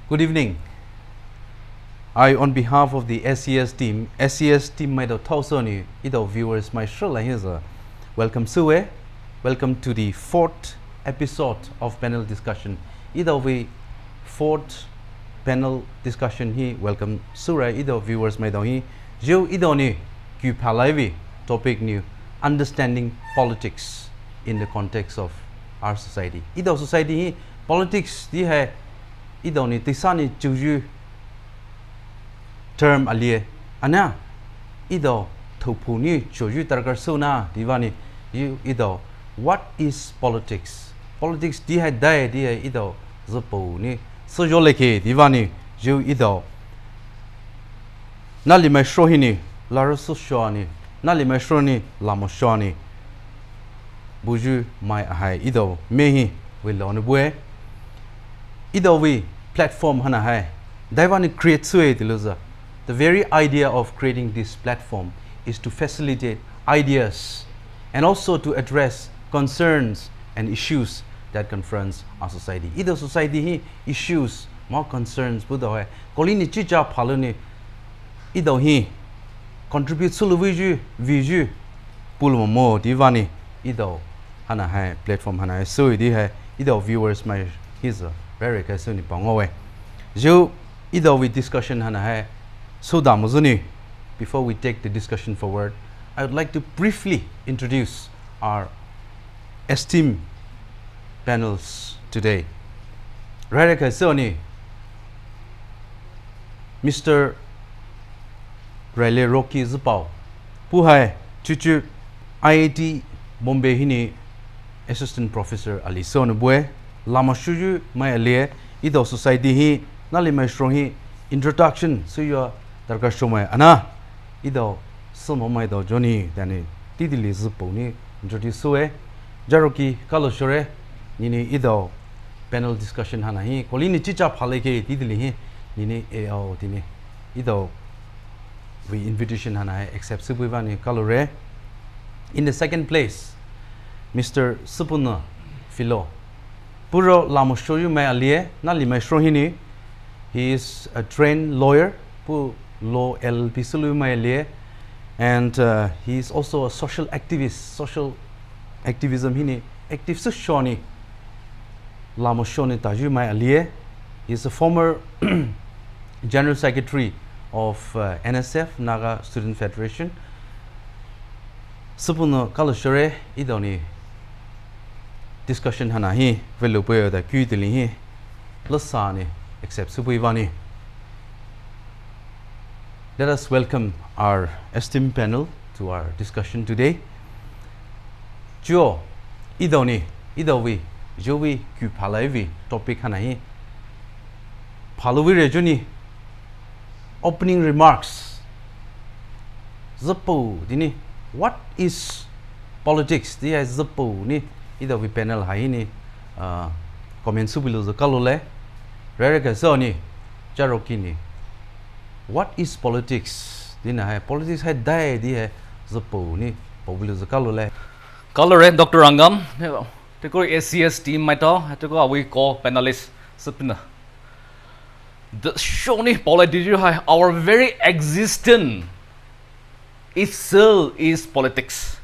Good evening. I, on behalf of the ACS team, my Taishya, ido viewers, my Shylock here. Welcome Sue. Welcome to the fourth episode of panel discussion. Ido we fourth panel discussion here. Welcome Sue. Ido viewers, my dohi. Jo ido ni ku palaivi topic new understanding politics in the context of our society. Ido society hi politics di hai ido ni tisani chuju term alie ana ido thupuni chuju tarkar suna divani you ido what is politics di hai dai di hai ido zopo ni sojoleke divani you ido nali mai shohini larasu shoni nali mai shoni lamoshoni buju mai hai ido mehi wilon bue ido we platform hana hai daivani create sue diluza. The very idea of creating this platform is to facilitate ideas and also to address concerns and issues that confronts our society. Either society hi issues more concerns budo hai kolini chicha phaloni ido hi contribute sulu viju pulmo divani ido hana hai platform hana hai so idi hai ido viewers my his very kasuni pangowe jo ido with discussion hana hai. So Damuzuni, before we take the discussion forward, I would like to briefly introduce our esteemed panels today. Raile Sanii, Mr. Raile Rocky Ziipao, Pukhomai, Chuchu, IIT Mumbai hini Assistant Professor Ali Sonubue, Lama Shuju Mai Alie, Ido Society hi, Nali Mai Shrohi, Introduction, so you are Tarkashomai Ana Ido Sumomai do Johnny Dani Tidili Ziipao introduce Sue Jaroki Kaloshore Nini Ido panel discussion Hana hi Kolini Chicha Paleke Tidili hi Nini AO Dini Ido we invitation Hana accept Sibuivani Kalore. In the second place, Mr. Siipunii Philo Puro Lamoshoyu Mai Alie Nali Mai Shrohini. He is a trained lawyer who law LLP Sulu Mai and he is also a social activist, social activism hini active Shoni Lamoshoni Taju Mai Alie. He is a former General Secretary of NSF Naga Student Federation. Siipunii Kalashore idoni discussion hana hi velupoyo da kyudili hi lasani except Subuivani. Let us welcome our esteemed panel to our discussion today. Jo idoni idowi jowi ku palaivi topic hanahi palawi rejuni opening remarks Ziipao dini what is politics dia Ziipao ni idowi panel haini comment subilu kalole Raile Sanii Jarokini. What is politics? Dina hai politics hai dai di hai Ziipao ni popular zakalole. Color Dr. Angam. Te ko ACS team mai to. Te ko we call panelists. Siipunii. The show ni politics hai our very existence itself is politics.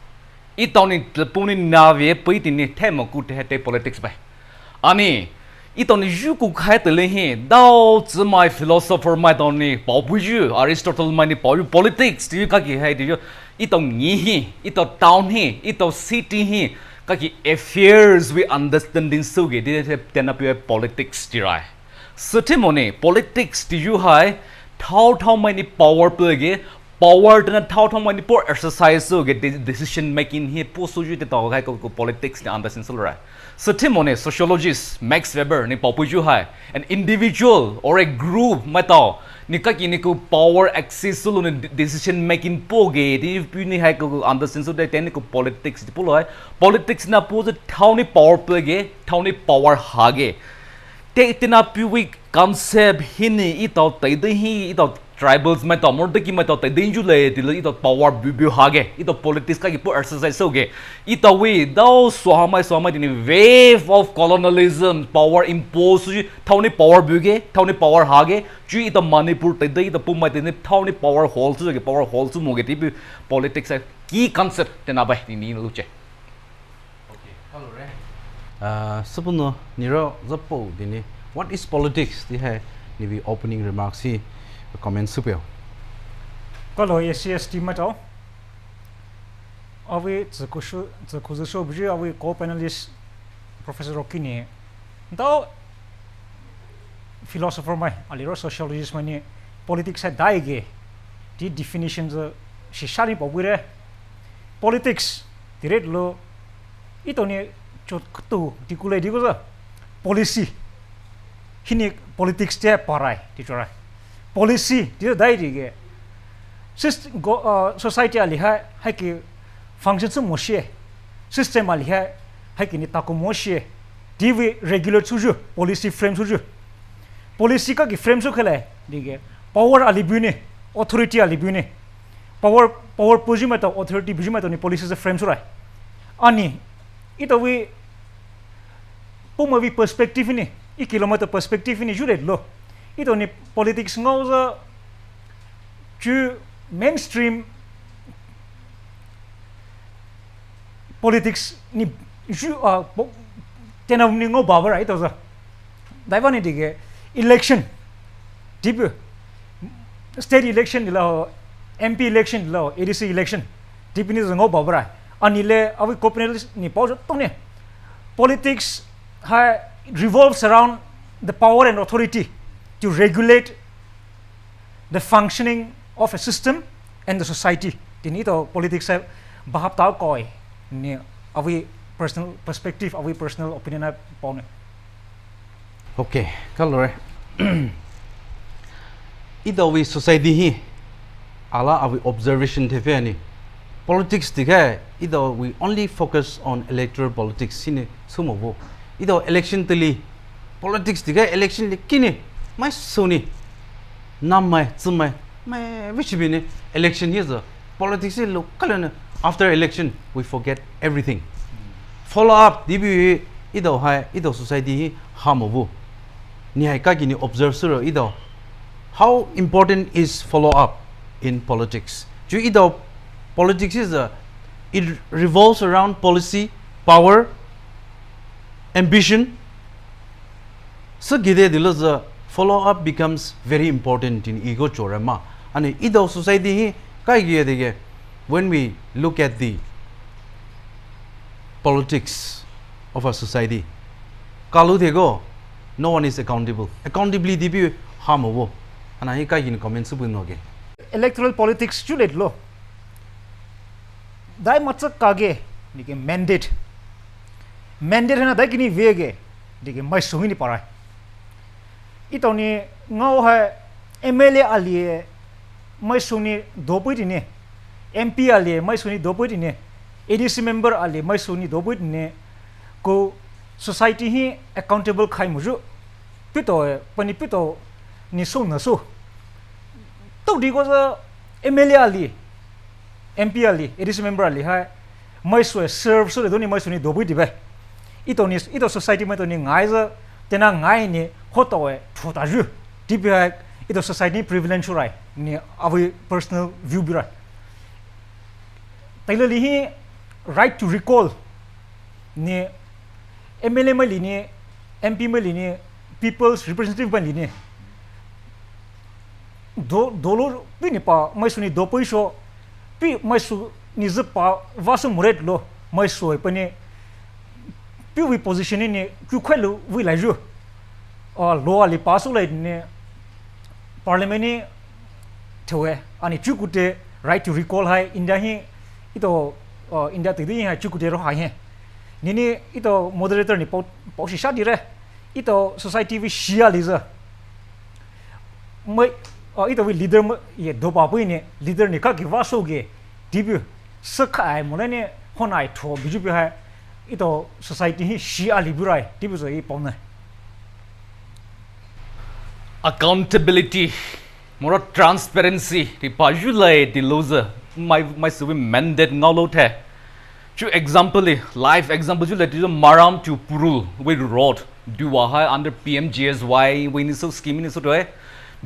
Itoni puni nave pitini themo ku te politics bai. Ani itoni juku khai tele he dao zi my philosopher my doni bao buju Aristotle my ni bao politics ti ka ki hai ti itong ni hi ito town hi ito city hi ka ki affairs we understanding so ge de tena pi politics ti rai satimone politics ti ju hai thau my ni power pe ge power tena thau my ni por exercise so ge decision making hi po so ju te to kai ko politics ni understand so rai. Satimone sociologist Max Weber ni popuju hai an individual or a group matao ni kaki ni ko power access sulu ni decision making poge di puni hai ko understand so de ten ko politics di pulo hai politics na po the thau ni power poge thau ni power hage te tina pi concept hini ito tai de hi ito tribals mai to more ki mai to te danger le ti le ito power bu ha ge ito politics ka ki pu exercise so ge ito we do so mai ni wave of colonialism power impose thoni power bu ge thoni power ha ge chu ito manipur te ito pu mai te ni thoni power hole chu ge power hole chu mo ge ti politics ki concept te na ba ni lu che okay hello re sabuno niro zapo dini what is politics di hai ni vi opening remarks hi comment super kalau ACS team atau awi zekuzu biji awi co-panelist Professor Rocky ni tau philosopher mai aliro sociologist mai ni politics hai daige di definition ze shishari pabure politics direct lo itu ni chot tu dikule dikuza policy hini politics dia parai dicorai policy dia dai dige society ali hai ki function su moshie system ali hai ki ni ta ko moshie divi regular suju policy frame suju policy ka ki frame su khale dige power ali bune authority ali bune power pujima ta authority bujima ta ni policy se frame surai ani ito we pumavi perspective ni kilometer perspective ni juret lo ito ni politics ngauza ju mainstream politics ni ju tena ni ngo babar ito za daivani dige election deep state election la MP election la ADC election deep ni ngo babar anile avi Cornelius ni pause to ne politics revolves around the power and authority to regulate the functioning of a system and the society. Tini to politics hai bahap tau koi ni awi personal perspective awi personal opinion hai paune. Okay, kalau ito we society hi ala awi observation thefe ni politics dikha ito we only focus on electoral politics sine sumobo ito election tali politics dikha election likini mai suni nam mai zumai mai which bine election here the politics is local after election we forget everything follow up dibi ito hai ito society hi hamobu ni hai ka gini observe suro ito how important is follow up in politics ju ito politics is it revolves around policy power ambition so gide dilos follow up becomes very important in ego Joram and ito society hi kai dige when we look at the politics of our society kalu dego no one is accountably dibi hamobo ana hi kai gin comment su bunoge Electoral politics julet lo dai matsak kage dige mandate na dai kini vege dige mai sungi ni parai itoni ngau ha MLA ali mai suni dopui dine MP ali mai suni dopui dine ADC member ali mai suni dopui dine ko society hi accountable khai muju pito pani pito ni so na so to di ko MLA ali MP ali ADC member ali ha mai so serve so do ni mai suni dopui dibe ito society mai to ni ngai za tena ngai ni hoto thota ju dibe ito society privilege right ni awi personal view bi right tailor li right to recall ni MLA mai li ni MP mai li ni people's representative mai li ni dolo pi ni pa mai suni do poi so pi mai su ni z pa vasu muret lo mai so pa ni pi we position ni ku khwelu we la ju lo ali pasu lai ni parliament ni thoe ani chukute right to recall hai india hi ito india te di ha chukute ro hai he nini ito moderator ni po shi sha dire ito society vi shia liza mai ito vi leader ye do ba bu ni leader ni ka ki wa so ge dibu sakai mo ne honai tho biju bi ha ito society hi shia liburai dibu so i pon na accountability more transparency thì pa ju lai thì loser my sự mandate ngau lo the chu example live example ju lai thì maram to purul with road do wa under PMGSY we ni so scheme ni so do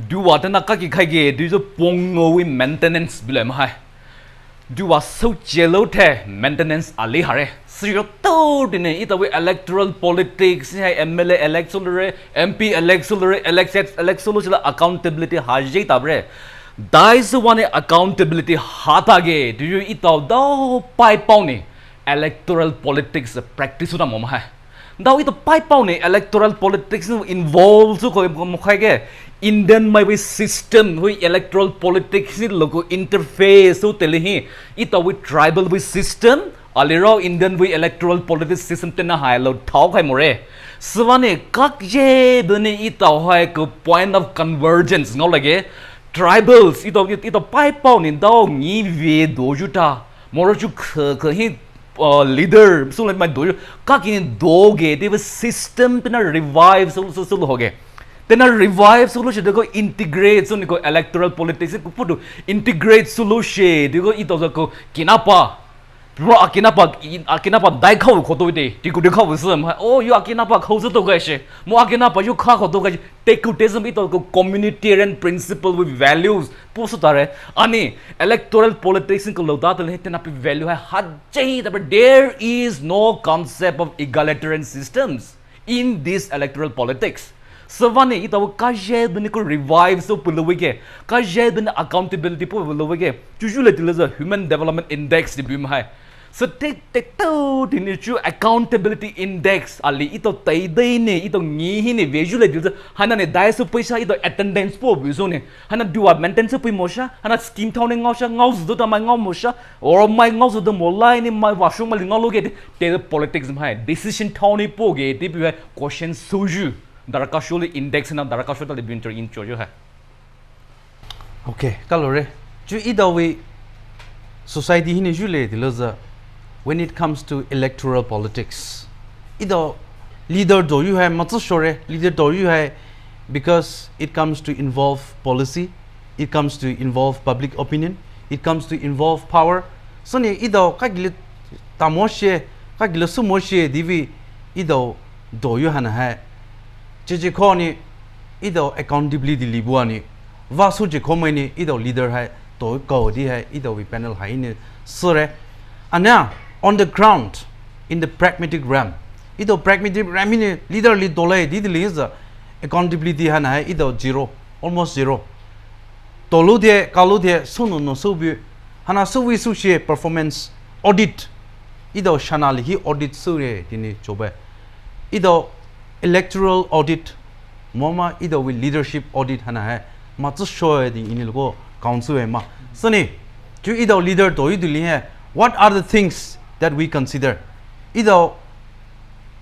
do wa ta ka ki khai ge do jo pong we maintenance bilai ma hai do wa so jello the maintenance ali hare siro to dine ita we electoral politics hai MLA election re MP election re election lo accountability ha je tabre dais one accountability hata ge do you ita do pai pau ni electoral politics practice na mom hai daw ito pai pau ni electoral politics involved so ko mokhai ge Indian my way system we electoral politics ni logo interface so telehi ito we tribal we system aliro Indian we electoral politics system tena hai lo thau khai more swane kak je bene ito hai ko point of convergence ngau lage tribals ito pai pau ni daw ngi ve do juta moro chu khe hi leader so like my do ka kin do ge the system pina revive so ho ge then revive solution they go integrate so go electoral politics ko put integrate solution they go ito ko kinapa bro akinapa dai khau ko to de ti ko de khau so oh you akinapa khau so to ga she mo akinapa you kha ko to ga tecutism ito ko communitarian principle with values poso tare ani electoral politics ko loda to heten api value hai hajai but there is no concept of egalitarian systems in this electoral politics Savane ito kaje bini ko revive so pulawige kaje bini accountability po pulawige usually there's a human development index di bim hai so take to the chu accountability index ali ito tai dai ne ito ngi hi ne visually there's hana ne dai so paisa ito attendance po biso ne hana do maintenance po mosha hana scheme thau ne ngau zo ta mai ngau mosha or mai ngau zo the molai ni mai wa shong mali ngau lo ge the politics hai decision thau ne po ge ti bi question soju Darakashuli index na darakashuli le binter in chojo hai. Okay, kalore. Ju either way society hine jule diloza when it comes to electoral politics. Either leader do you have matsu shore leader do you have because it comes to involve policy, it comes to involve public opinion, it comes to involve power. So ne either kagile tamoshe kagile sumoshe divi either do you hana hai je khoni ido accountability libuani vasu je khomai ni ido leader hai to ko di hai ido we panel hai ni sore and now on the ground in the pragmatic realm ido pragmatic realm ni leader li dolai di is accountability han hai ido zero almost zero tolu de kalu de sunu no subi hana suwi su she performance audit ido shanali hi audit sure dini chobe ido electoral audit moma either with leadership audit hana hai matsu shoy di inilgo council ma sani ju either leader to iduli hai what are the things that we consider either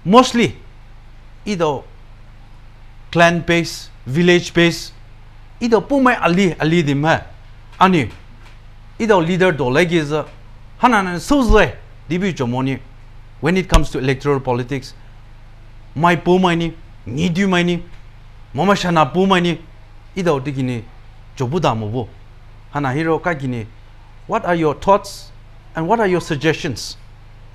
mostly either clan based village based either pumai ali dim ha ani either leader do like is hana so zai dibi jomoni when it comes to electoral politics my pumani need you mani mama shana pumani ido digini jobuda mobo hana hero kagini what are your thoughts and what are your suggestions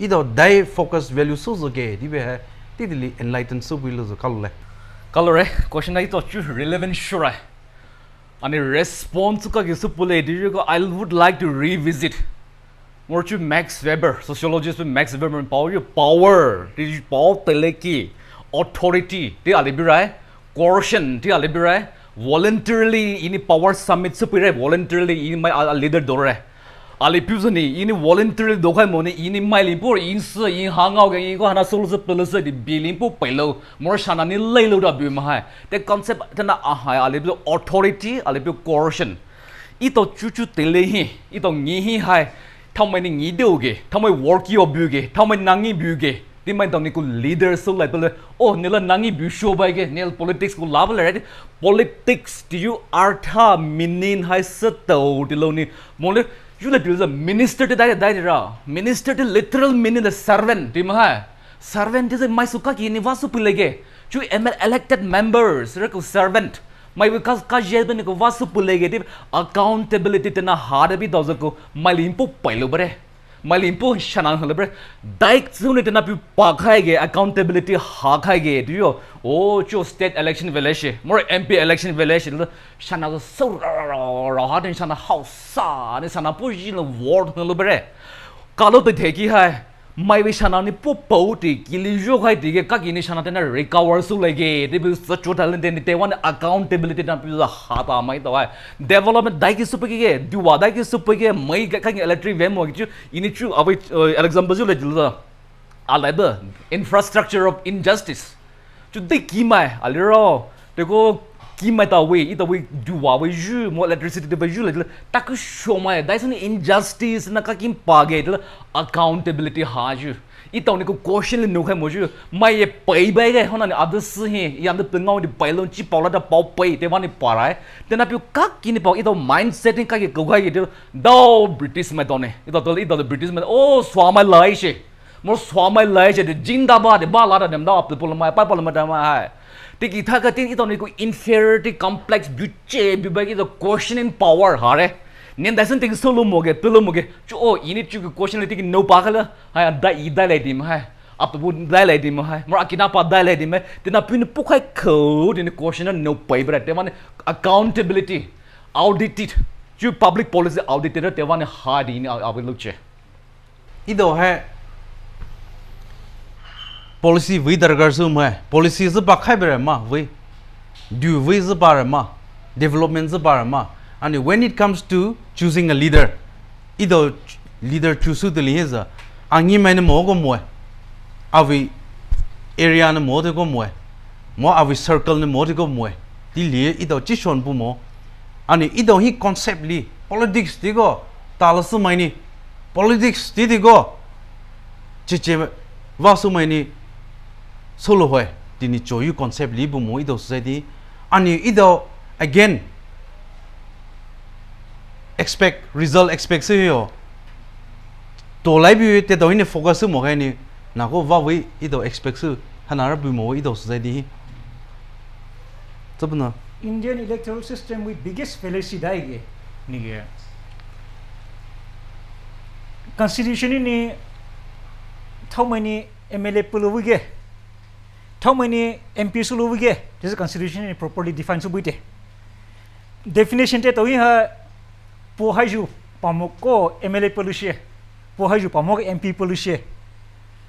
ido dai focus value so zoge dibe ha tidili enlighten so bilo zo kalore question ai to relevant sure and a response ka gisu pule digo I would like to revisit more to Max Weber sociologist with Max Weber power teleki authority ti alibirai coercion ti alibirai voluntarily ini power summit supire voluntarily in my leader dore alipuzani ini voluntarily dokai mone ini my limpur in se in hangao ga in ko hana solution policy di bilimpu pelo more shana ni leilo da bi ma the concept tana alibu authority alibu coercion ito chuchu telehi ito ngi hai thomai ni ngi deuge thomai work yo buge thomai nangi buge di mai dong ni ku leader so like oh nila nangi bu show bai ge nil politics ku lab right politics do you artha minin hai sato di lo ni mole you like is a minister to dai ra minister to literal meaning the servant di ma servant is a mai suka ki ni vasu pilege chu elected members ra ku servant mai we ka je ben ko was negative accountability tena hard bi dozo ko mai limpo pailo bare mai limpo shanan hole bare daik zune tena pi pa khai ge accountability ha khai ge dio oh cho state election village more mp election village shana so ra ha den shana house sa ne shana pu yin ward hole bare kalo te theki hai mai we shana ni pu pau ti kili jo khai ti ge ka ki ni shana tena recover su lege de bi so total den te one accountability na pi ha ta mai to hai development dai ki sup ge du wa dai ki sup ge mai ka electric vem mo ki ini chu abai example ju le jil ala the infrastructure of injustice chu de ki mai aliro de ko ki mai ta we ita we du wa we ju mo electricity de ju le ta ku show mai dai sun injustice na ka kim pa ge accountability ha ju ita ni ko question le no khai mo ju mai ye pai bai ge hona ni other si he yam de ngau di pai lon chi pau la da pau pai te wan ni pa rai te na pi ka ki ni pau ita mindset ka ge ko khai ge do british mai done ita the british mai oh swa mai lai she mo swa mai lai she de jindabad de ba la da dem da up pul mai pa pul mai da mai tiki tha ka tin ito ni ko inferiority complex buche bibagi the questioning power hare nen dasan tik solo moge pilo moge chu oh ini chu question tiki no pa kala ha da I da lai dim ha ap bu da lai dim ha mo akina pa da lai dim tina pin pu khai kho din question no pai bra te man accountability audited chu public policy auditor te wan hard in abil look che ido hai policy we dargar su mai policy is ba khai ber ma we do we is ba ma development is ba ma and when it comes to choosing a leader ido leader choose the liza angi mai mo go mo avi area na mo de go mo avi circle na mo de go mo di li ido chi shon bu mo and ido hi concept li politics di go talas mai ni politics di go che wa su mai ni solo hoy dini choyu concept li bu mo ido society ani ido again expect result expect se yo to lai bi te do ni focus mo kai ni na ko wa we ido expect su hanara bu mo ido society tabna Indian electoral system with biggest fallacy dai ge ni ge constitution ni how many MLA pulu ge how many MP sulu ge this constitution is properly defined subite definition te to ha po haju pamok ko MLA polution po haju pamok MP polution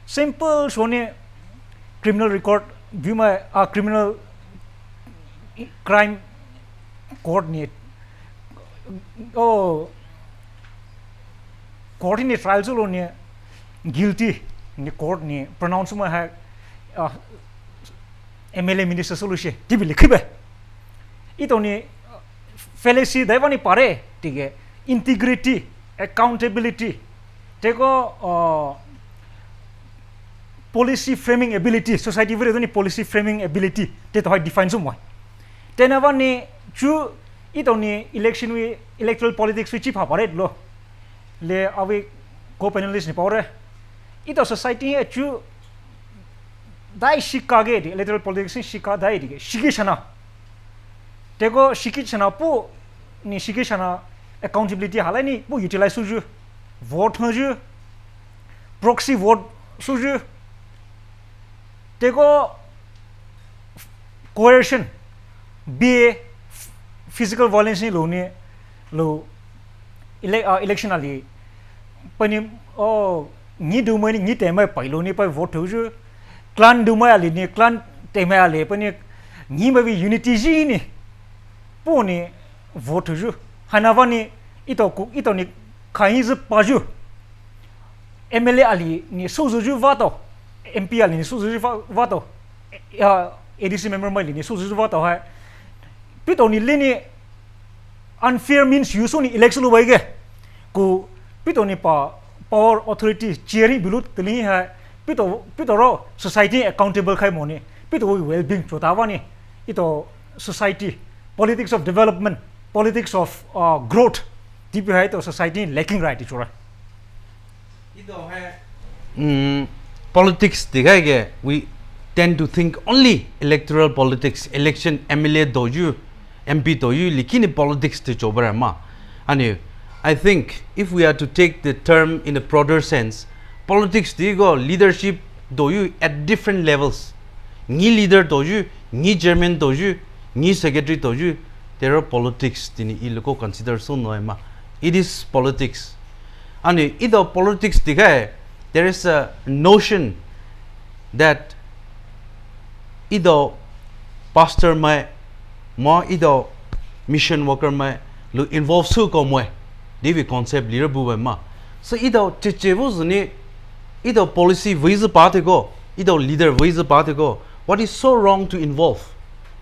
simple shone criminal record view my criminal crime court ni oh court ni trial solo ni guilty ni court ni pronounce ma ha MLA minister solution tibili khibe ito ni fallacy dai wani pare tige integrity accountability teko policy framing ability society vere ni policy framing ability te to define sumwa tena wani chu ito ni election we electoral politics we chief pare lo le awi co panelists ni pare ito society chu dai shikage di electoral politics shika dai di shikishana tego shikishana pu ni shikishana accountability halani pu utilize suju vote hoju proxy vote suju tego coercion be physical violence ni lo ni lo election ali pani oh ni du mai ni te mai pai lo ni pai vote hoju clan du mai ali ni clan te mai ali pani ni mai unity ji ni pu ni vote hoju hanawani ito ni khaiz paju MLA ali ni suzu vato MP ali ni suzu vato ADC member mai ni suzu vato ha pito ni lini unfair means use ni election lo ge ku pito ni power authority cheering bilut tli ha pito ro society accountable khai moni pito well being chotawani ito society politics of development politics of growth deep hai to society lacking right chora ido hai politics digai ge we tend to think only electoral politics election MLA doju MP to you likini politics to chobra ma ani I think if we are to take the term in a broader sense politics digo leadership do you at different levels ni leader do you ni chairman do you ni secretary do you there are politics tini ilko consider so no ma it is politics ani ido politics diga there is a notion that ido pastor mai mo ido mission worker mai lo involve su ko moi devi concept leader bu ma so ido chechevo zuni ido policy visa part go ido leader visa part go what is so wrong to involve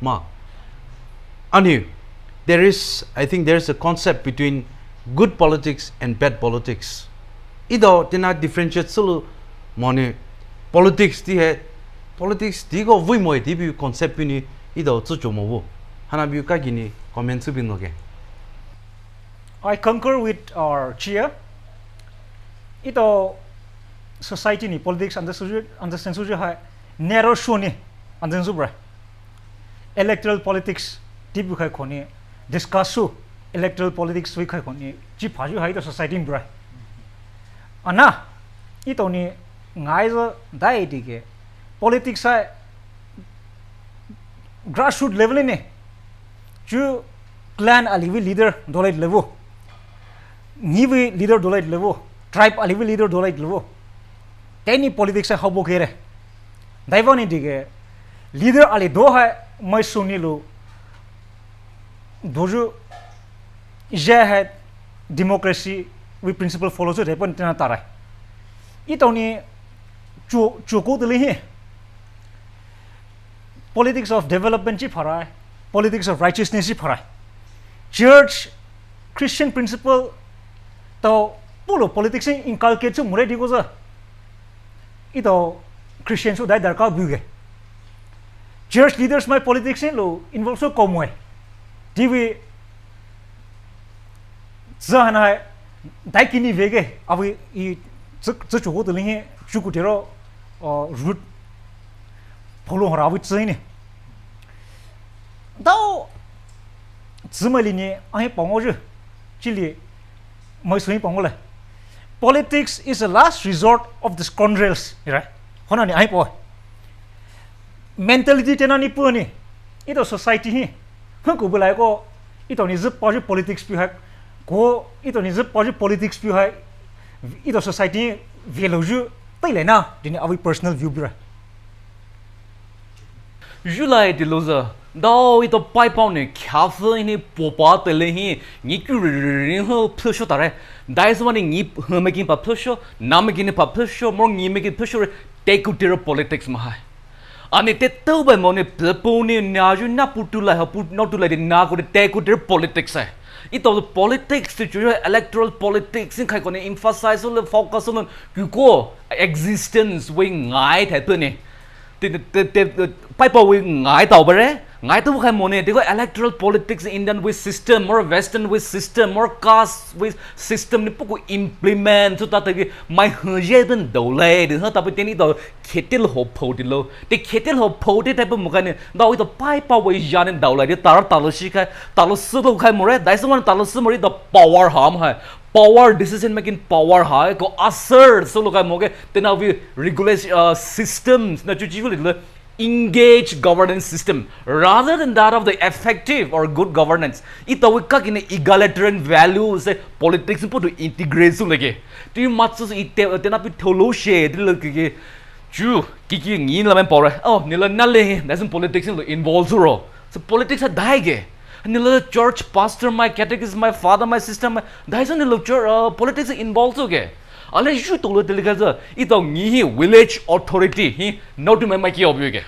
ma ani there is I think there is a concept between good politics and bad politics ido tina differentiate solo money politics di hai politics di go vui moi di bi concept ni ido zu jo mo wo hana bi ka gini comment su bin no ge I concur with our chair ito society ni politics understand su hai narrow show ni understand su bra electoral politics di bi khai khoni discuss su electoral politics we khai khoni ji phaju hai the society bra ana ito ni ngai zo dai dige politics hai grassroots level ni ju clan alivi leader dolai level nivi leader dolai level tribe alivi leader dolai level teni politics hai hobo kere daivani dige leader ali do hai mai suni lo doju je hai democracy we principle follows it happen tena tarai itoni choko dele he politics of development chi pharai politics of righteousness chi pharai church Christian principle to polo politics inculcate chu mure digo za ito Christian so dai darka buge church leaders my politics lo involve so komwe divi zahana dai kini vege avi I zu chu de linge chu ku tero root polo hora avi zai ni dao zimali ni ai pongo ju chili moi sui pongo le politics is the last resort of the scoundrels right hona ni ai po mentality tena ni pu ni ito society hi ko bulai ko ito ni Ziipao politics pi ha ko ito ni Ziipao politics pi ha ito society value tai le na dini avi personal view bra July de loza dao ito pai pao ne khafu ni popa tele hi ni ku rin ho phusho tare dai so ni ni hmekin pa phusho namekin pa phusho mo ni mekin phusho take to politics ma hai ani te to ba mo ne po ni na ju na putu la ha put not to la de na ko take to politics hai ito the politics to electoral politics in khai ko ne emphasize on focus on ku existence we ngai thai tu ni pai pao we ngai tao ba re ngai tu khai mo ne de ko electoral politics Indian with system or western with system or caste with system ni pu implement so ta te mai hje ben do le de ha ta pe ni do khetil ho pho di lo te khetil ho pho de type mo ka ne do ito pai pao we jan do le de tar ta lo shi khai ta lo su do khai mo re dai so man ta lo su mo ri the power ham hai power decision making power hai ko assert so lo kai mo ge te na we regulation systems na chu chi le engage governance system rather than that of the effective or good governance ito we ka kin egalitarian values politics put to integrate so lege tu mat so ite te na pi tholo she de le ke chu ki ngi la men por oh ni la na le that's politics involves ro so politics dai ge ni la church pastor my catechist my father my sister my dai so ni lo politics involves so ge ale ju to lo de ga ito ngi village authority hi no to my ki obyo ge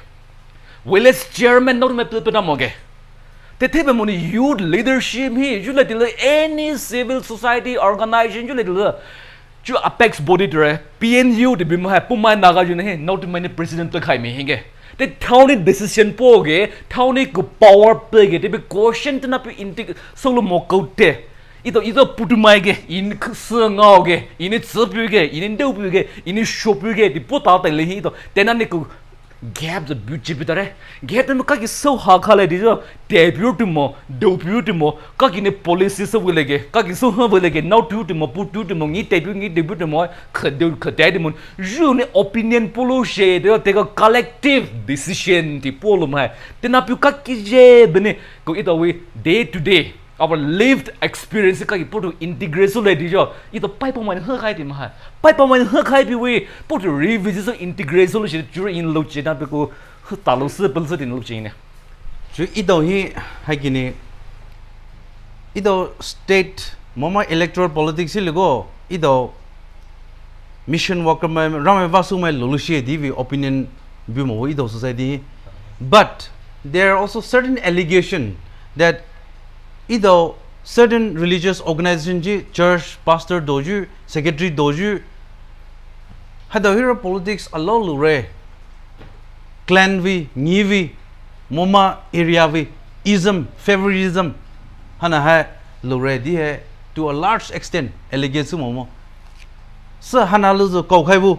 village chairman no to my pe na mo ge te te be mo ni youth leadership hi ju le de any civil society organization ju le de ju apex body de PNU de bi mo ha pumai naga ju ne no to my president to khai me hi ge te thawni decision po ge thawni ko power pe ge te be question te na pe intik solo mo ko te ito putumai ge in ngao ge in tsupu ge in do pu ge in shopu ge di po ta te le hi to tena ne ko gap the beauty bitare gap the ka ki so ha khale di jo debut to mo ka ki ne policy so wilege ka ki so ha wilege now to mo put to mo ngi debut to mo khade mo ju ne opinion polo she de te ka collective decision ti polo mai te na pu ka ki je bene ko ito we day to day our lived experience ka ki put to integration le di jo ito pai po mai ha khai ti ma pai po mai ha khai bi we put to revisit so integration lo she during in lo che na pe ko ta lo se pel se tin lo che ne ju ito hi hai ki ni ito state mama electoral politics le go ito mission worker mai ram vasu mai lo she di vi opinion bi mo ito society but there are also certain allegation that either certain religious organization ji church pastor doju secretary doju had the hero politics allow lure clan vi ngivi moma area vi ism favoritism hana ha lure di hai to a large extent allegation momo so hana lu zo kau khai bu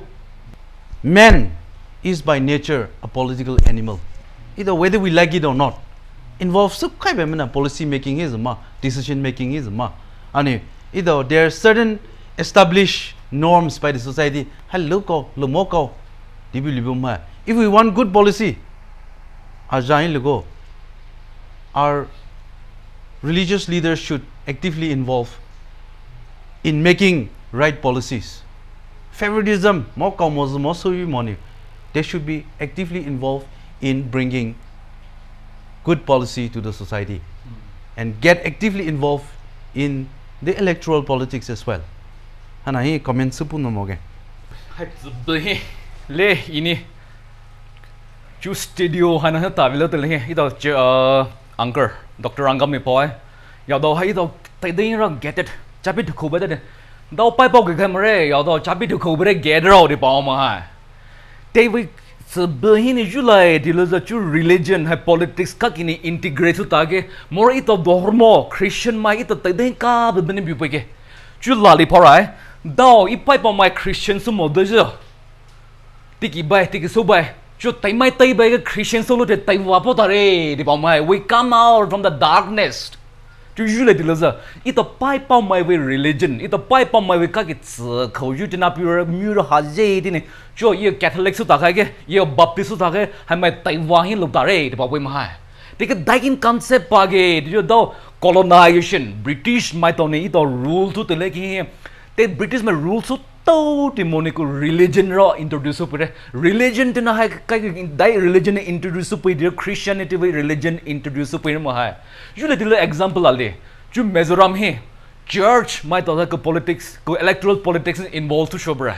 man is by nature a political animal either whether we like it or not involves so kai be mana policy making is ma decision making is ma ani either there are certain established norms by the society hello ko lo mo ko dibu ma if we want good policy ajain lugo our religious leaders should actively involve in making right policies favoritism mo ko mo so you money they should be actively involved in bringing good policy to the society and get actively involved in the electoral politics as well. Hana hi comment supu no moge. Le ini chu studio hana ta vilo te le ito anchor Dr. Angam me poi ya do hai do tai ding ra get it chapi thu ba de do pai pok ke kamre ya do chapi thu ba get ro de pa ma ha te we so behini julai diloza chu religion hai politics ka kini integrate tu tage more ito dharma Christian mai ito tadai ka bene bi pe ke chu lali parai dao ipai pa mai Christian su mo de jo tiki so bai chu tai mai tai bai ke Christian so lo te tai wa po ta re di pa mai we come out from the darkness chu usually diloza ito pai pa mai we religion ito pai pa mai we ka ki tsu khou ju tina pure mu ha je di ne cho ye Catholic su ta khai ke ye Baptist su ta ke hai mai tai wa hin lo ta re de ba we ma hai de ke dai in concept pa ge de do colonization British mai to ne ito rule tu te le ki te British mai rule su to ti monico religion ro introduce pure religion te na hai kai dai religion introduce pu de Christianity we religion introduce pu ma hai you le de example al de chu Mizoram he church mai to ka politics ko electoral politics involved to shobra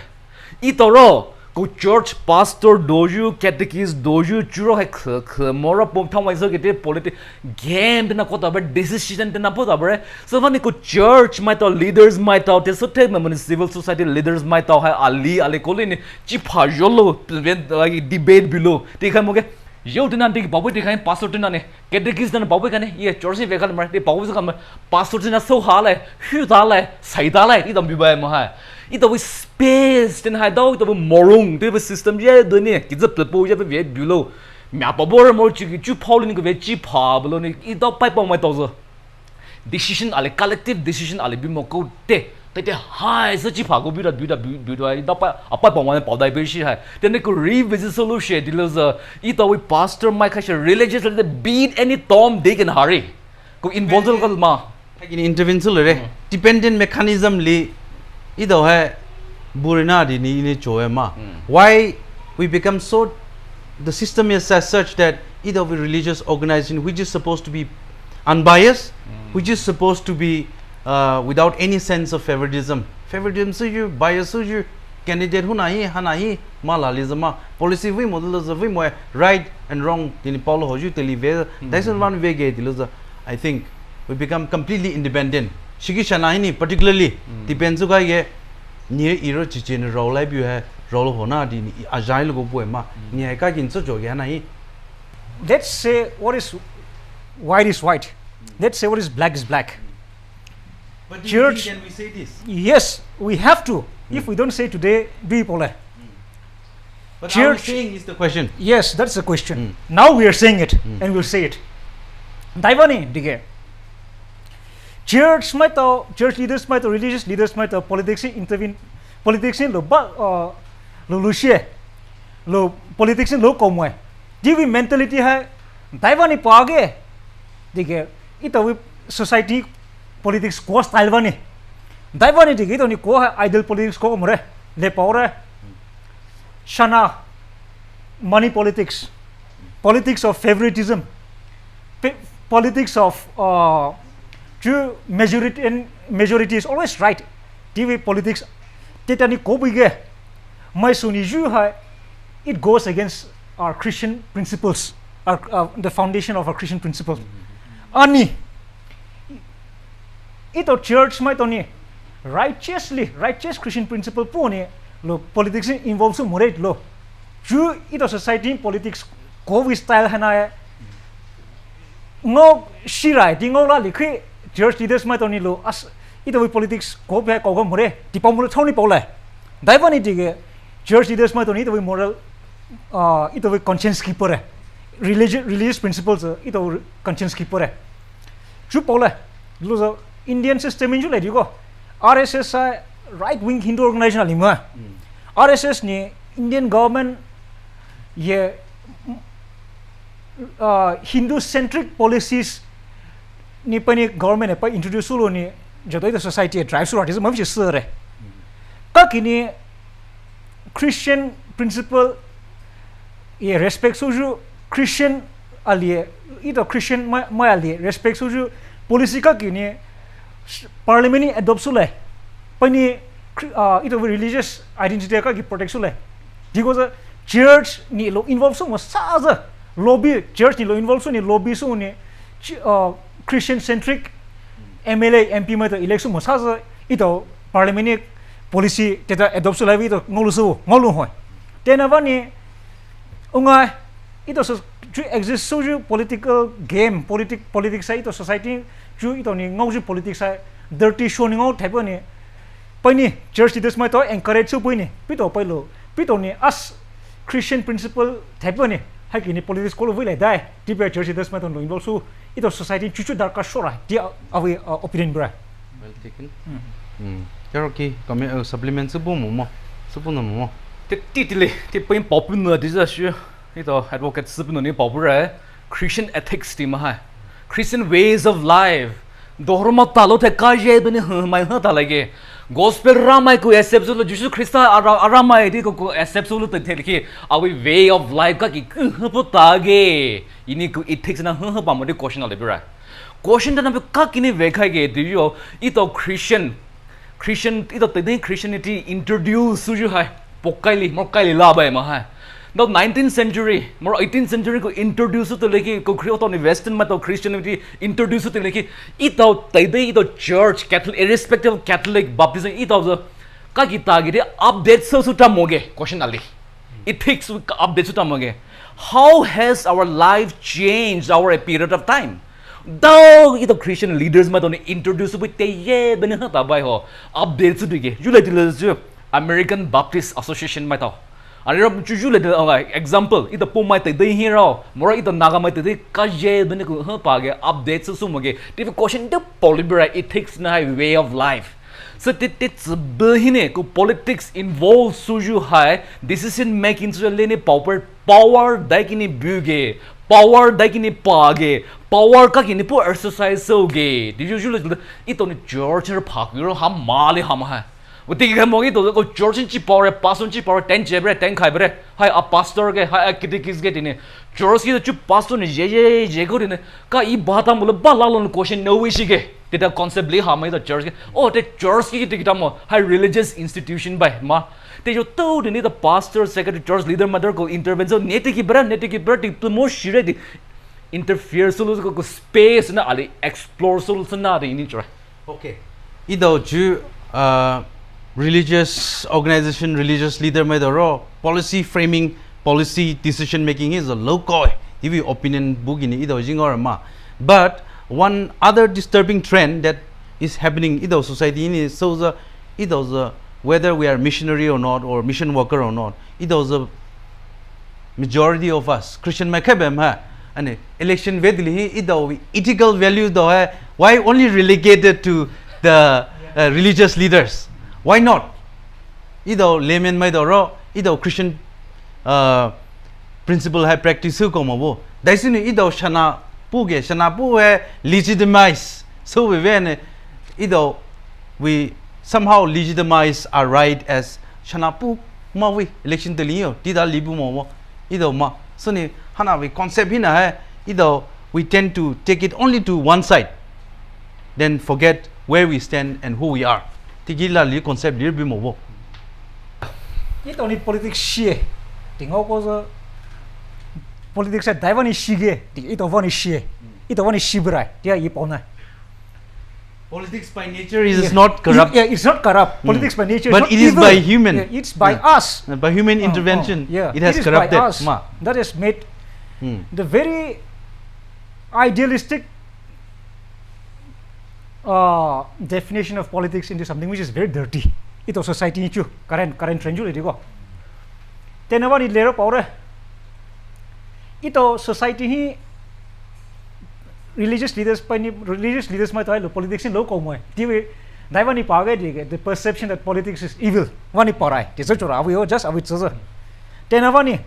ito ro ko church pastor doju catechist doju churo hai mora pom thang wai so ke politics game na ko ta ba decision na po ta ba so fani ko church mai to leaders mai to te so te man civil society leaders mai to hai ali ko le ni chi pha yolo debate below te khai mo ke yo te na te babu te khai pastor te na ne catechist na babu ka ne ye church ve ka ma te babu ka ma pastor te na so ha lai hu da lai sai da lai ti dam bi ba ma hai ito we space ten hai dau ito morung te system je de ne ki zap po je be below mya pa bor mo chu paul ni ko ve chi pha blo ni ito pai pa mai to zo decision ale collective decision ale bi mo ko te hai so chi pha ko bi da ito pa apa pa mai pa dai be shi hai ten ne ko revisit solution diloza ito we pastor mai kha religious le beat any tom they can hurry ko involve ko ma Like intervention le dependent mechanism le ido hai burina di ni choe ma why we become so the system is as such that either of a religious organization which is supposed to be unbiased which is supposed to be without any sense of favoritism so you bias so you candidate hu nahi malalism policy we model we mo right and wrong tin paulo hoju telive that's one way ge diloza I think we become completely independent shigi shanaini particularly depends ga ye near iro chichin role lai bi hai role hona di ajai lo bo ma ni ka kin so jo ge nahi let's say what is white is white let's say what is black but church can we say this yes we have to if we don't say today do pole But Church- are we saying is the question? Yes, that's the question. Now we are saying it, and we'll say it. Daivani, dige. Church leaders might, religious leaders might, politics intervene, politics in lo lucia, lo politics in lo komwe. Divi mentality hai, Daivani page, dige. Ito we society politics ko style vani. Daivani dige ito ni ko hai ideal politics ko komre, le paure. Shana, money politics, politics of favoritism, politics of true majority is always right. TV politics, tetani kobige, my suni ju hai, it goes against our Christian principles, the foundation of our Christian principles. Ani, ito church mai toni righteous Christian principle pone. Lo politics involves more lo. Ju ito society politics ko style hana ngo shirai tingo la likhi church leaders mai toni lo as ito we politics ko be ko more ti pamul thoni paula daivani tige church leaders mai toni ito we moral ito we conscience keeper religious principles ito conscience keeper ju paula lo Indian system in ju le digo RSS right wing Hindu organization alima RSS ni Indian government ye Hindu centric policies ni pani government pa introduce lo ni jodo ito society drive su artism mavi sure ka kini Christian principle ye respect suju Christian alie ito Christian ma alie respect suju policy ka kini parliament adopt su le pani ito religious identity ka ki protect su le because church ni lo involve so masaza lobby church ni lo involve so ni lobby so ni Christian centric MLA MP ma to election masaza ito parliament policy teta adopt su le ito ngolu hoy tenava ni unga ito so exist so political game politics sa ito society ju ito ni ngau politics sa dirty show ni ngau type ni pani church leaders mai to encourage su pani pito pailo pito ni as Christian principle type ni haki ni politics ko lo lai dai tipe church leaders mai to no involve su ito society chuchu darka shora dia awi opinion bra Well taken. Okay, comment supplement su bomo mo. Su bomo mo. Titile, pain popular disaster. Ito advocate Siipunii ni popular Christian ethics ti mahai. Christian ways of life. Dorma talo te kaje bene mai ha talage. Gospel ramai ko accept lo Jesus Christa aramai di ko accept lo te theki awi way of life ka ki po tage. Ini ko ethics na ha pa mo di question ale bra. Question na ka kini vekhai ge di yo ito Christian ito te Christianity introduce suju hai pokaili mokaili la bai ma hai. Now 19th century, more 18th century ko introduce to leki ko create on Western mato Christianity introduce to leki ito taide ito church Catholic irrespective of Catholic baptism ito the ka kita gide update so suta moge question ali ethics update suta moge how has our life changed over a period of time daw ito Christian leaders mato ni introduce with ye ben ta bai ho update su dige you like American Baptist Association mato Aram chujule de example ito po mai te hero mora ito naga mai te kaje bene ko ha page updates su moge tip question the polybra ethics na way of life so it's behine ko politics involves suju hai decision making so lene power daikini buge power daikini page power ka kini po exercise so ge usually ito ni church er phakiro ham mali ham ha Uti ka mo ito ko church chi power pastor chi power 10 jebre 10 khai bre hai a pastor ge hai kitikis ge tine church ki chu pastor ni je go tine ka I bata mul ba la lon question no wish ge tita concept li ha mai the church ge oh the church ki tikita mo hai religious institution by ma te jo to ni the pastor secretary church leader mother ko intervention neti ki bra ti mo shire di interfere solu ko space na ali explore solu na de ni chura Okay. Ido ju religious organization, religious leader may the raw policy framing, policy decision making is a local opinion book in either or ma. But one other disturbing trend that is happening in the society is so the whether we are missionary or not or mission worker or not, majority of us Christian mai khabem ha and election vedli ido ethical values do hai why only relegated to the religious leaders why not ido layman mai do ro ido Christian principle hai practice ko mo bo daisini ido shana pu hai legitimize so we when ido we somehow legitimize our right as shana pu ma we election de liyo ti da libu mo ido ma so ni hana we concept hina hai ido we tend to take it only to one side then forget where we stand and who we are tigila li concept li bi mo bo ito ni politics shie tingo ko zo politics dai wani shige ito wani shie ito wani shibrai dia yi pona politics by nature is not corrupt. It's not corrupt. Politics by nature but is not it is by evil. human. It's by us. By human intervention. It has corrupted. By us. That has made the very idealistic definition of politics into something which is very dirty. Ito society ni chu current trend ju le ko. Tenawa ni lero paure. Ito society hi religious leaders mai tai politics in low ko moi tiwe daivani page dige the perception that politics is evil wani parai this is chora we just awit so tenawani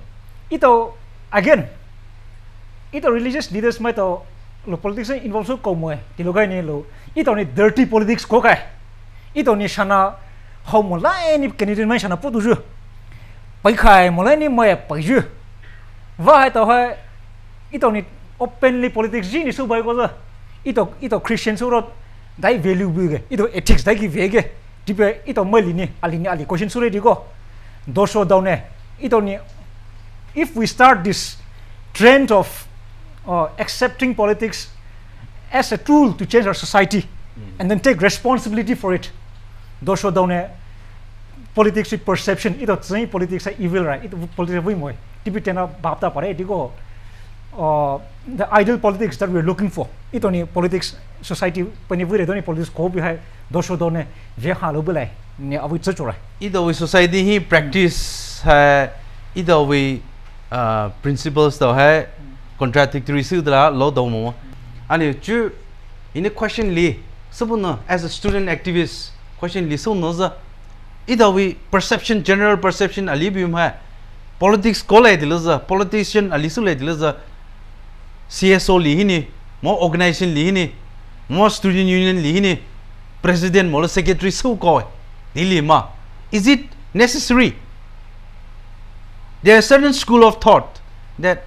ito again ito religious leaders mai to lo politics involve so ko moi ti logai ni lo ito ni dirty politics ko kai ito ni shana hom lai ni Canadian mai shana pu du ju pai khai mo lai ni mai pai ju va hai to hai ito ni openly politics ni so bai ko za ito Christian so ro dai value bu ge ito ethics dai ki vege tipe ito mali ni ali question so re di ko dosho down ne ito ni if we start this trend of accepting politics as a tool to change our society and then take responsibility for it dosho down ne politics with perception ito tsai politics are evil right ito politics we moi tipe tena bapta pare di ko the ideal politics that we are looking for ito ni politics society pani vure do ni politics ko bi hai dosho do ne je halo bulai ni awi chura ito we society hi practice hai ito we principles do hai contradictory su da lo do mo ani chu in a question li sabuna as a student activist question li so no za ito we perception general perception alibium hai politics ko lai dilaza politician alisu lai dilaza CSO lihini, more organization lihini, more student union lihini, president, more secretary so koi, dilema. Is it necessary? There is a certain school of thought that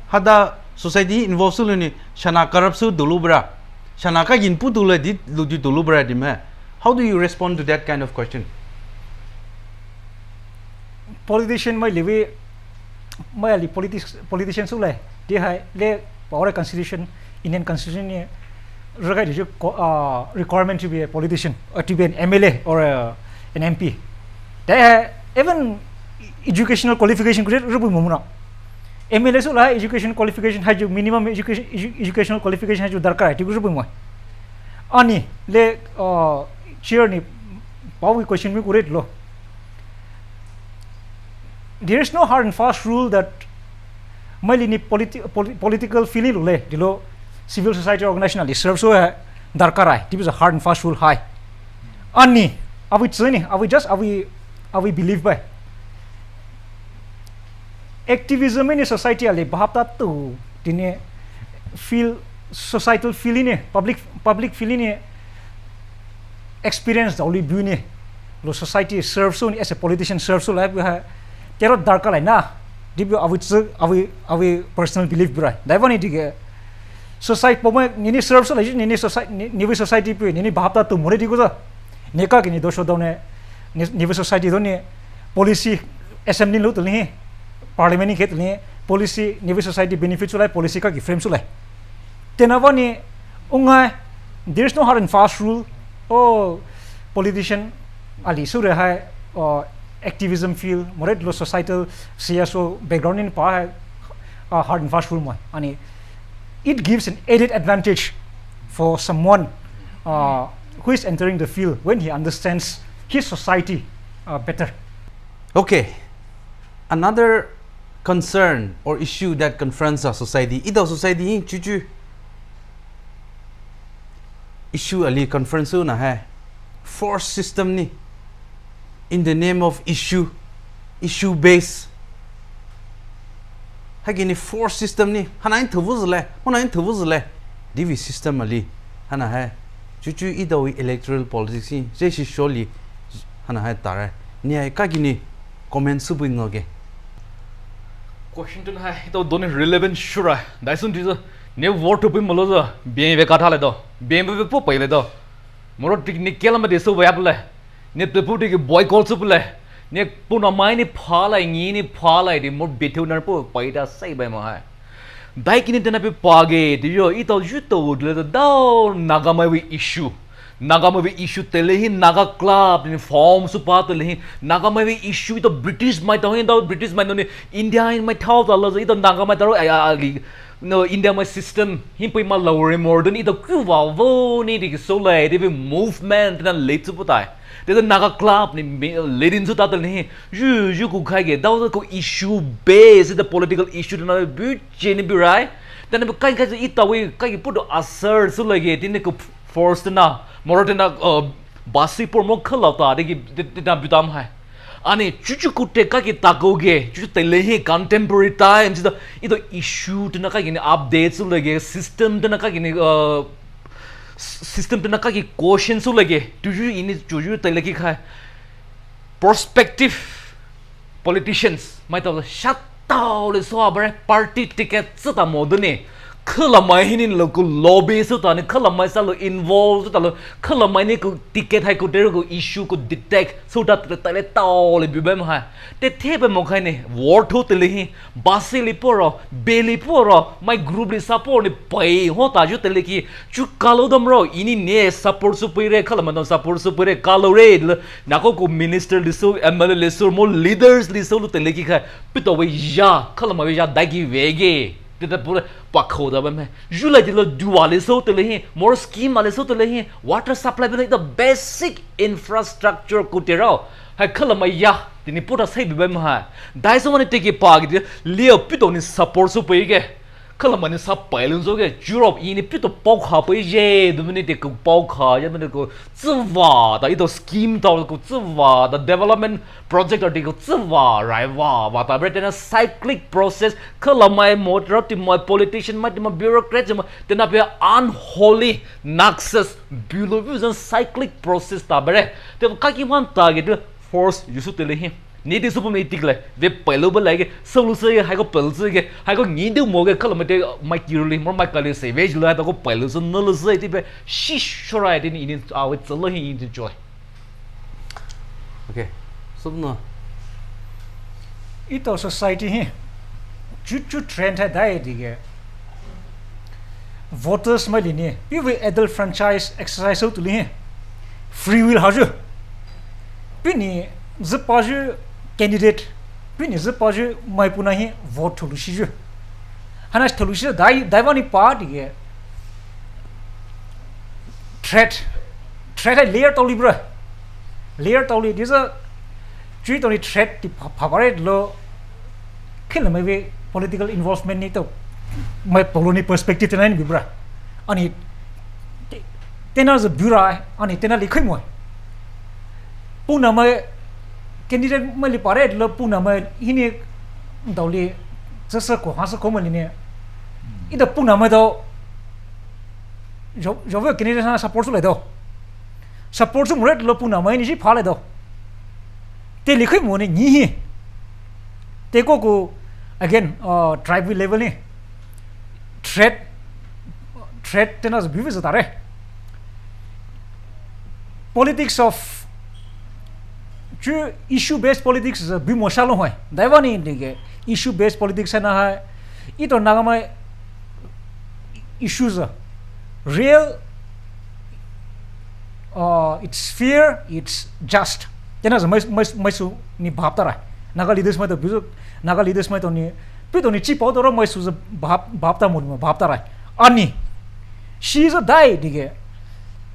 hada society involved suluni shana corrupsu dulubra, shana ka input dulu di dulubra dim. How do you respond to that kind of question? Politician mai live mai ali politician sulai dia hai le power constitution Indian constitution ni requirement to be a politician or to be an MLA or an MP. They even educational qualification could rubu mumuna. MLA so la education qualification has minimum educational qualification has darkar ti rubu mo. Ani le chair ni power question mi kuret lo. There is no hard and fast rule that mali ni political feeling le dilo civil society organization ali serve so darkarai it is a hard and fast rule high ani awi tsani awi believe by activism in society ali bahapta tu tine feel societal feeling public feeling experience the only beauty lo society serve so as a politician serve so like we have tero darkarai na dibu awi personal belief bra daivani dige society pome nini serve so nini society pe nini bhapta tu more digo za neka kini dosho done nini society done policy assembly lo tulni parliament ni khetni policy nini society benefit sulai policy ka ki frame sulai tenawani unga there is no hard and fast rule politician ali sure hai activism feel more lo societal CSO background in pa hard and fast rule mo ani it gives an added advantage for someone who is entering the field when he understands his society better. Okay, another concern or issue that confronts our society. Ida society chuchu issue ali confronts na hai force system ni in the name of issue base. Hagini force system ni hanain thuvuzle divi system ali hana hai chuchu idawi electoral politics ni je shi surely hana hai tare ni ai kagini comment subu ngoge question to hai to don't relevant sure dai sun tizo ne vote to pin molo zo bien ve katha le do bien ve po pai le do moro technical ma de so ba ple ne te pu ke boycott su ple ne puna mai ni phalai ngi ni phalai di mo bethu nar po pai da sai ba ma hai dai kini tena pe page di yo ito juto le do nagamai we issue tele hi naga club in form su pa tele hi nagamai we issue to british mai to hin do british mai no india in mai thau da lo ito nagamai da ro no india my system him pui ma lower more than ito ku wa vo ni di so le di movement na late su putai de naga club ni leading su ta tele hi ju ku khai ge da ko issue based the political issue na bu cheni bi right then kai ito we kai put assert su le ge tin ko force na morotena basi por mo khala ta de da bitam hai ani chuchu kutte ka ki takoge chuchu tele hi contemporary times the ito issue tena ka ni updates su lege system tena ka ni system tena ka ki question su lege tuju ini tuju tele ki khai prospective politicians mai to shut down le so bare party ticket su ta modune khalamai hinin local lobby so ta ni khalamai sa lo involved ta lo khalamai ni ko ticket hai ko der ko issue ko detect so ta ta le ta le bi bem ha te be mo khai ne war tho te le hi basi li poro beli poro my group li support ni pai ho ta ju te le ki chu kalo dam ro ini ne support su pire khalamai no support su pire kalo re na ko minister li so ml li so mo leaders li so lu te le ki khai pito we ya khalamai we ya dagi wege the pura pakhoda bam hai jula dilo duale so to le more scheme ale so to le water supply be the basic infrastructure ko tero ha khalama ya tini pura sai bam ha dai so mane take pa gi leo pito ni support so pe ge khalama ni sa pailun so ge Europe ini pito pok ha pe je du mane te ko pok ha ya mane ko zwa da ito scheme ta ko zwa the development project or ko zwa rai wa ta breten cyclic process khalama motor ti my politician my bureaucrats te na pe unholy nexus bureau cyclic process ta bre te ka ki man target force you should tell him ni de super me tikle ve pelo ba lage solution hai ko pel se ge hai ko ni de mo ge khala mate mai kiruli more mai kale se ve jula ta ko pelo so no lo se ti be shi shora din in our tsalo hi in joy okay subna ito society hi chu trend hai dai dige voters mai ni pi we adult franchise exercise so tu li free will ha ju pi ni Ziipao candidate pini Ziipao mai puna hi vote thulusi ju hanas thulusi daivani party ge threat layer toli bra layer toli this a three toli threat ti favorite lo khil mai we political involvement ni to mai poloni perspective tenan bi bra ani tena z bureau ani tena likhoi moi puna mai candidate mai li pare lo puna mai hini dawli jasa ko hasa ko mali ne ida puna mai do jo ve candidate na support le do support su muret lo puna mai ni ji phale do te likhoi mo ne ni hi te ko again tribal level ni threat tenas bivis tare politics of issue based politics bi mosalo hoy daivani dige issue based politics na hai ito nagamai issues real it's fair it's just tena mai su ni bhapta ra naga leaders mai to bizu naga leaders mai to ni pito ni chi pau to mai su bhapta mo bhapta ra ani she is a dai dige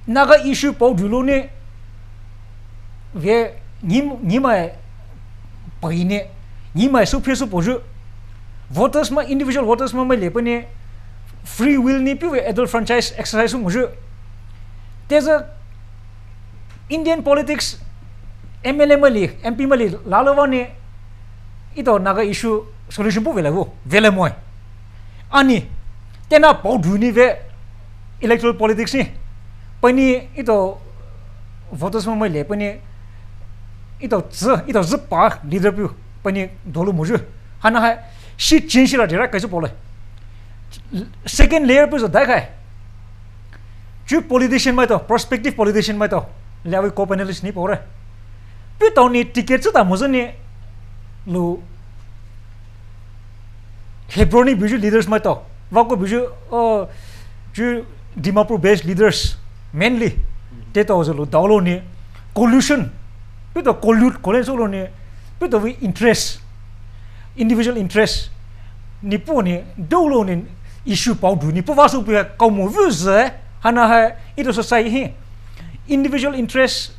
naga issue pau dulo ne ve ni mai paine ni mai su phesu poju voters ma individual voters ma mai le pani free will ni pi adult franchise exercise mu ju there's a Indian politics MLA mali MP mali lalawa ni ito naga issue solution pu vele moi ani tena pau dhuni ve electoral politics ni pani ito voters ma mai le pani ito zpa leader pu pani dolu mu ju hana ha shi change la dira kaise pole second layer pu zo dai khai chu politician mai to prospective politician mai to level co panelist ni pore pi to ni ticket chu ta mo ni lu hebroni biju leaders mai to wako biju ju Dimapur based leaders mainly te to zo lu dawlo ni collusion pi to collude kolen so lo ni pi to interest individual interest ni po ni dawlo ni issue pau du ni po wa su pi ka mo vu ze hana ha ito society individual interest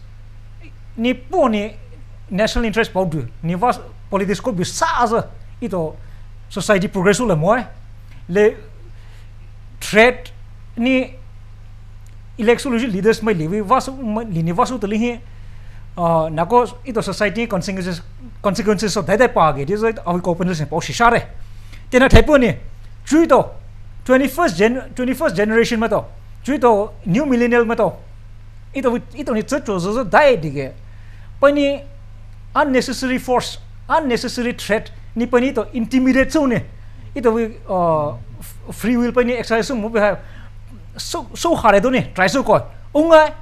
ni po ni national interest pau du ni was politics ko bi sa za ito society progress le moi le threat ni electoral leaders mai lewi was ni was to li nako ito society consequences of dai pa ge this our corporation pau shisha re tena thaipo ni chui to 21st generation ma to chui to new millennial ma to ito ni chu zo dai dige pani unnecessary force unnecessary threat ni pani to intimidate so ne ito free will pani exercise mo be so hare do ne try so ko unga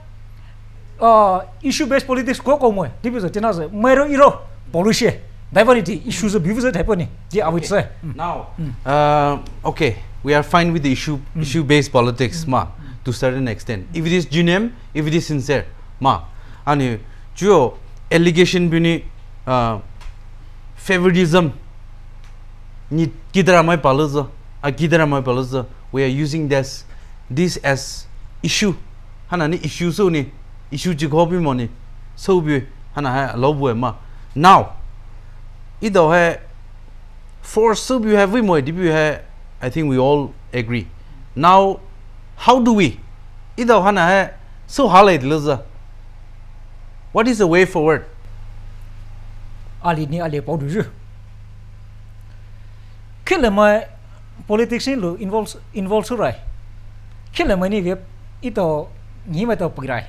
issue based politics ko mo dibizo tena ze mero iro policy diversity issues of views type ni di I would say now okay we are fine with the issue based politics ma to certain extent if it is genuine if it is sincere ma ani jo allegation bini favoritism ni kidara mai palazo we are using this as issue hana ni issue so ni issue ji ko bi mo ni so bi hana ha lo bu ma now ido hai for so bi have we mo di bi hai I think we all agree now how do we ido hana ha so halai dilaza what is the way forward ali ni ali pau du ju kelema politics in lo involves right kelema ni ve ito ni ma to pagrai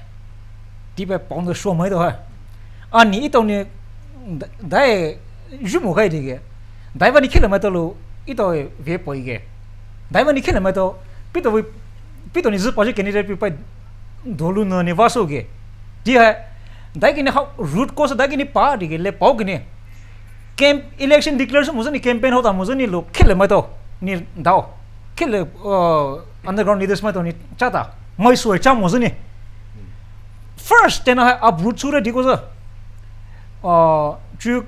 ti be pong de so mai do ha ani ito ni dai ju mo kai dige dai ba ni kelema to lo ito ve poi ge dai ba ni kelema to pito ni Ziipao candidate pi pa dolu no ni vaso ge di ha dai ki ni root cause dai ki ni pa dige le pau ge ni camp election declaration mo ni campaign hota mo ni lo kelema to ni dao kele underground leaders ma to ni chata moi suai cham mo ni first then I uproot sura di ko za ju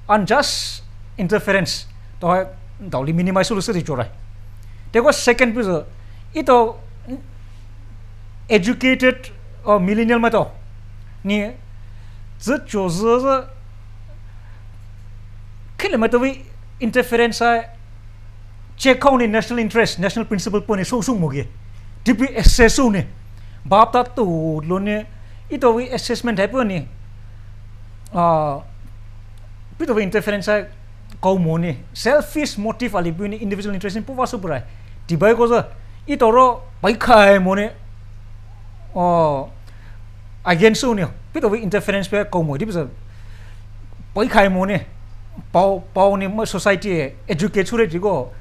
unjust interference to ha dauli minimize lu se di chora te ko second piece ito educated millennial ma to ni zi jo zi kele ma to interference check out ni national interest national principle po ni so mo ge dipi assess ni bap ta tu lo ni ito assessment hai po ni pito interference ko mo ni selfish motive ali ni individual interest po wa so purai di bai ko za ito ro bai khai mo ni against so ni pito interference pe ko mo di bisa bai khai mo ni pau ni society educate sure di go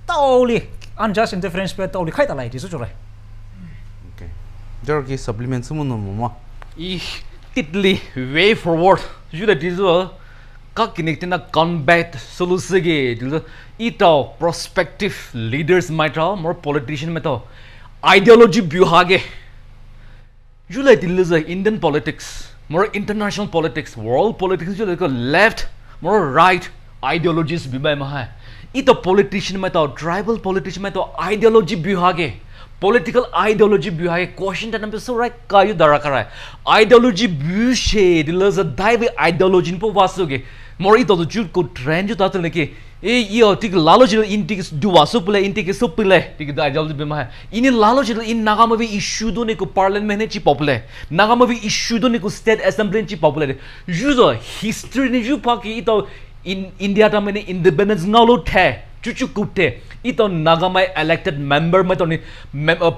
totally unjust interference pe totally khai ta lai di so chore okay jorgi supplement sumun no ma I titly way forward you that is ka connect na combat solution ge ito prospective leaders might more politician might ideology buhage you like the Indian politics more international politics world politics you like left more right ideologies bi ma ito politician might tribal politician might ideology buhage political ideology buhage question ta nampe so right ka yu dara kara ideology bu she the dive ideology po wasuge more ito ju ko trend ju ta le ke Iyo tik lalo jil in tik dua supple in tik supple tik da jal bima ini lalo jil in nagamavi issue do ne ko parliament ne chi popular nagamavi issue do ne ko state assembly chi popular juzo history ne ju pa ki ito in India ta mane independence ngalo the chuchu kutte ito nagamai elected member ma to ni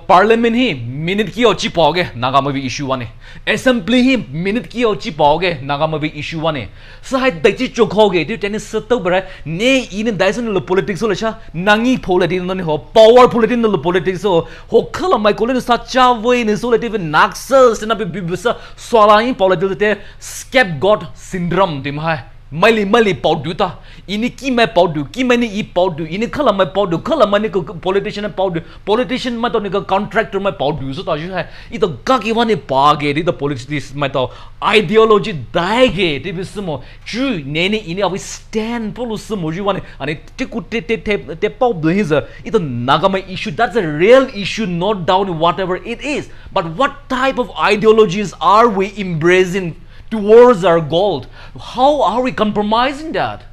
parliament hi minute ki ochi poge nagamavi issue wane assembly hi minute ki ochi poge nagamavi issue wane sai dai chi chokhoge ti ten sato bara ne in daison lo politics lo cha nangi politics no ni ho power politics no politics ho khala mai ko le sa cha voi ne so le ti naxals na bi bisa swalain politics te scapegoat syndrome tim hai mali paudu ta ini ki mai paudu ki mani I paudu ini khala mai paudu khala mani ko politician paudu politician ma to ni ko contractor mai paudu so ta ju hai I to ka ki wani pa ge ri the politics mai to ideology dai ge ti bismo ju ne ni ini awi stand polu smo ju wani ani ti ku te paudu his I to nagama issue that's a real issue not down whatever it is but what type of ideologies are we embracing towards our goal? How are we compromising that?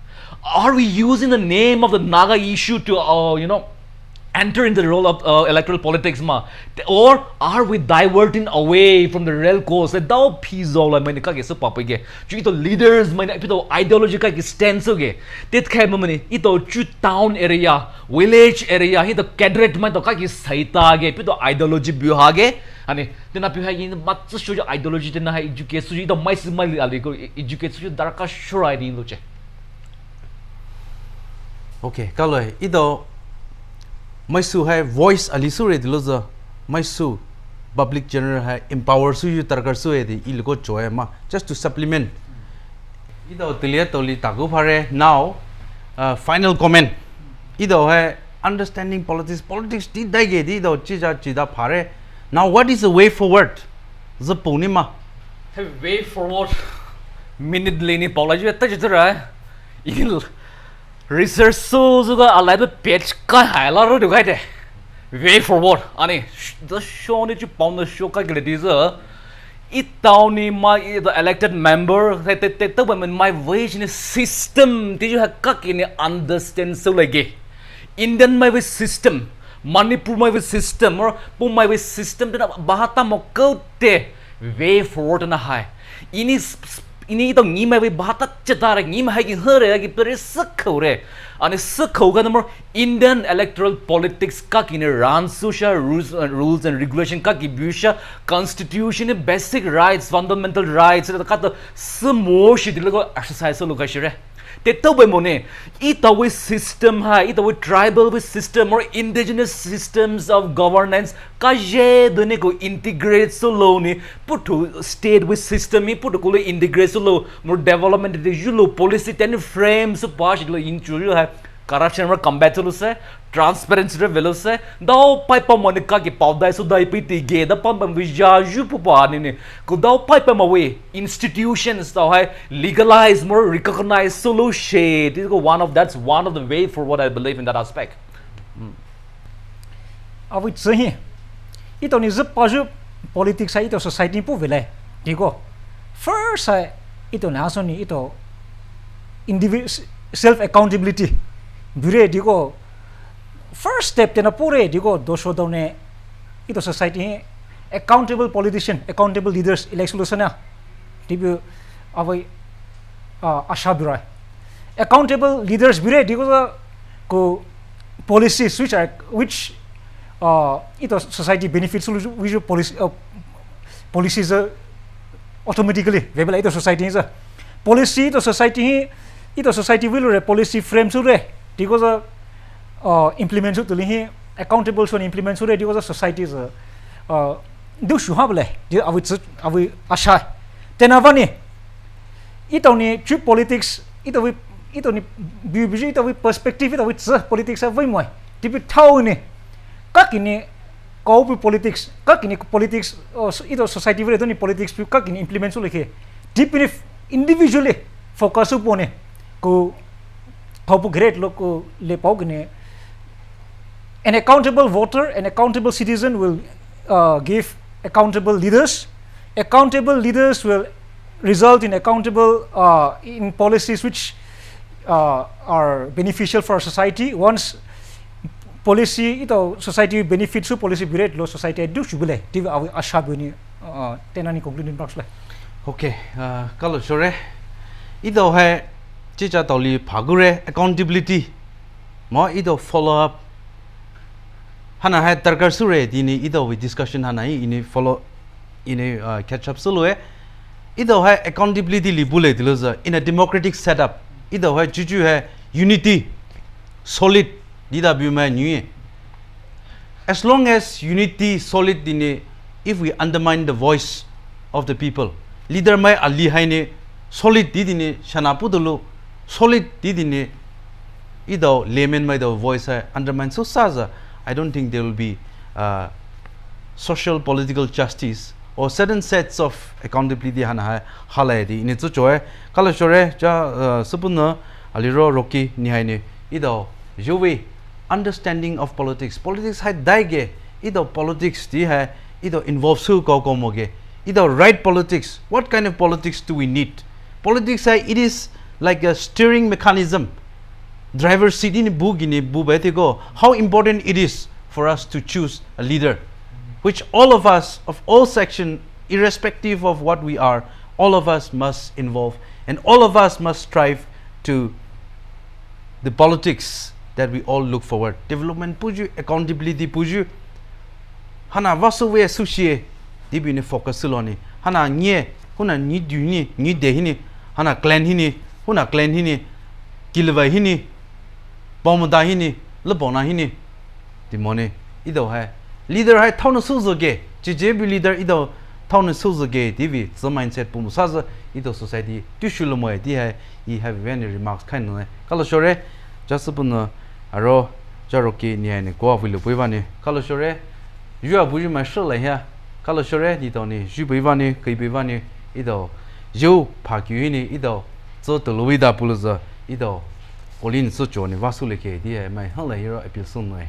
Are we using the name of the Naga issue to, enter in the role of electoral politics, or are we diverting away from the real cause? That dao piso la mani kage so papage. Ju ito leaders mani ito ideology kage stance ge. Tet khay mani ito chu town area, village area, ito cadret mani to kage saita ge. Ito ideology buhage. Ani tena pi hai mat so ideology tena hai education ito mais mali ali ko education darka shurai din lo che. Okay, kalau ito maisu hai voice ali sure dilo za maisu public general hai empower su yu tarkar su edi ilgo choe ma just to supplement ito tilia toli tagu phare now final comment ito hai understanding politics ti dai ge di do chi da phare now what is the way forward Ziipao ma way forward minute leni paula ju ta jitra il research so juga alai be page ka haila ro du kai de way forward ani the show ni ju paun the show ka gledi za itaw ni ma the elected member te my vision system ti ju ka ki ni understand so lagi Indian my system Manipur my system or Pukhomai my system na bahata mo kote way forward na hai ini ito ngi mai bahata chetara ngi mai gi hore gi pere sakhore ani sakhoga na more Indian electoral politics ka ki ne ran social rules and regulation ka ki busha constitution basic rights fundamental rights ka to smo shi dilago exercise lo ka shire itawi system hai itawi tribal system or indigenous systems of governance kaje done ko integrate so low ni put to state with system put ko integrate so low more development de julo policy ten frames so pass lo injure hai corruption or combat lo se transparency re velo se dau pai pa monica ki paudai so dai piti ge da pam vijaju pu pa ni ko dau pai pa mawe institutions so hai legalize more recognize solution this go that's one of the way for what I believe in that aspect awi tsahi ito ni Ziipao politics sa ito society pu vele digo first hai ito na so ni ito individual self accountability bure digo first step tena pure digo dosho done ito society accountable politician accountable leaders election na dibu avai asha bura accountable leaders bure digo ko policies which ito society benefits which policies automatically available ito society is policy ito society will policy frame sure digo implement to lihi accountable so implement so because society is do shuhable awi asha tenavani itoni true politics itoni biji ito perspective ito with politics avai moi tipi thau ni kakini ko politics kakini politics ito society will itoni politics kakini implement so lihi deep individually focus upon ko how great look le paugne an accountable voter, an accountable citizen will give accountable leaders. Accountable leaders will result in accountable in policies which are beneficial for society. Once policy ito society benefits su policy biret lo society do shubule tiv awi asha buni tenani concluding box la. Okay, kalau sore ito hai cica tali phagure accountability mo ito follow up hana hai tarkar sure dini ito with discussion hana ini follow ini catch up sulu ito hai accountability libule diloza in a democratic setup ito hai juju hai unity solid dida buma new as long as unity solid dini if we undermine the voice of the people leader mai ali haine solid didini shanapudulu solid didini ito layman mai the voice undermine so saza I don't think there will be social political justice or certain sets of accountability hana halai di ini chu choe kala shore ja supuna aliro roki ni haine ito juwe understanding of politics hai daige ito politics di hai ito involve su ko moge ito right politics what kind of politics do we need politics it is like a steering mechanism driver seat in bugini bubetiko how important it is for us to choose a leader which all of us of all section irrespective of what we are all of us must involve and all of us must strive to the politics that we all look forward development puju accountability puju hana vasu we sushi dibine focus loni hana nye huna ni duni ni dehini hana clan hini huna clan hini kilwa hini bomoda hini lebona hini dimone ido hai leader hai thau suzuge je bi leader ido thau suzuge divi the mindset pu musaza ido society tushulumo di hai I have many remarks kind of kala shore just bun aro jaroki ni ne ko avilu buivani kala shore you are buju ma shole ya kala shore di doni ju buivani kai buivani ido yo phagyu ni ido zo to luida puluza ido olin so choni vasule ke di mai hala hero episode noi